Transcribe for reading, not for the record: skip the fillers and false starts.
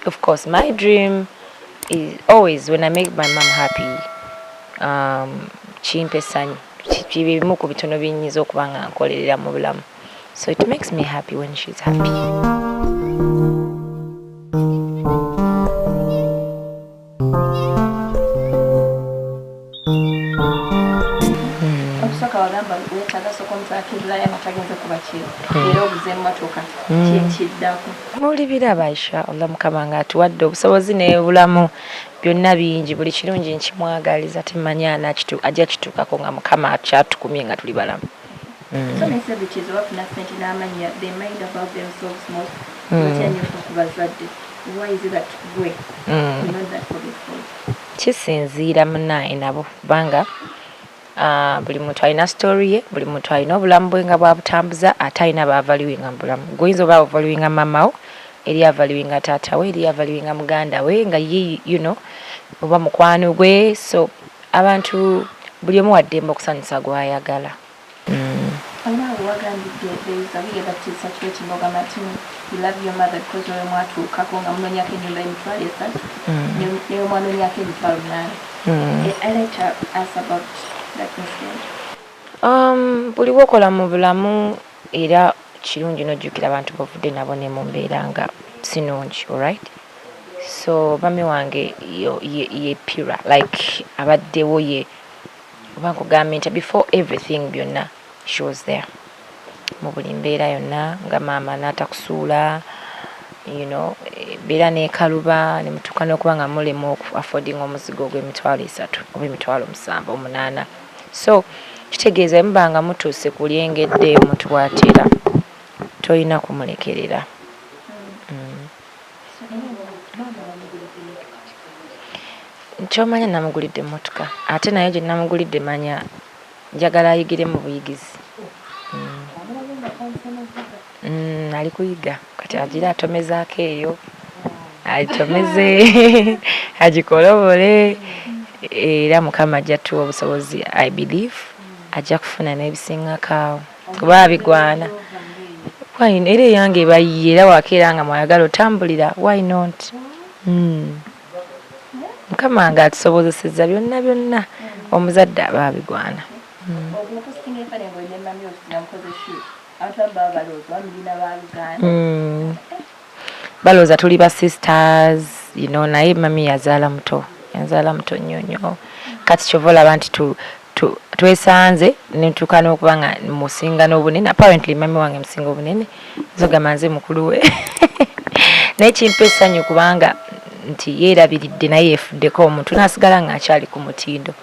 of course, my dream is always when I make my mom happy. Chimpe sanyu. Chibimu ku bitono binyiza okuba nga nkolerera mu bulamu. So it makes me happy when she's happy. Mulibira baisha Allah mukama nga atuwadde obusobozi n'ebulamu byonna bingi buli kirungi nkimwagaliza timanyana kitu ajja kitukako nga mukama akyatukumye nga tuli balamu. So many celebrities who have nothing in Amania, they mind about themselves most. Why is it that way? Not that for this. Kisinziira munnaye nabo kubanga buli muntu alina story ye, buli muntu alina obulamu bwe nga bwabutambuza ate alina baavaluinga mu bulamu. Goyinza oba avaluinga mamawo, eri avaluinga taata we, eri avaluinga muganda we nga ye, you know, oba mukwano gwe. So abantu buli omu waddemba okusanyusa gw'ayagala. There is a way that is saturating Ogamatini. You love your mother because you're a matu, Kakonga, Monia can you learn to listen? You want to yak in I like to ask about that instead. Buli wokola mu bulamu era kirungi n'ojjukira abantu bavudde nabo ne mu mbeera nga sinungi, alright? So mami wange ye pure, like abaddewo ye oba nkugambye nti before everything byonna she was there. Mu buli mbeera yonna nga maama n'atakusuula, you know, beera n'ekaluba ne mutuuka n'okuba nga mulema affording omuzigo gw'emitwalo 3 oba emitwalo 7 8. So kitegeeza mubanga mutuuse ku lyengedde omuntu bw'atera tolina kumulekerera. Nkyomanya namugulidde emmotoka ate naye gye namugulidde manya njagala ayigire mu buyigizi. Ali kuyiga kati agira atomezaako eyo atomeze agikolobole era mukama ajja tuwa obusobozi. I believe ajja kufuna n'ebisingako kuba bigwana. Era eyange bayiye era wakeera nga mwayagala otambulira, why not? Mukama nga atusobozesezza byonna byonna omuzadde aba bigwana. Balooza tuli ba sisters, you know, naye mami yazaala muto nnyo. Kati kyova olaba nti twesanze netuuka n'okuba nga musinga n'obunene. Apparently mami wange musinga obunene, nzogamba nze mukulu we. Naye kimpa essanyu kubanga nti yeerabiridde naye yeefuddeko omuntu n'asigala ng'akyali ku mutindo.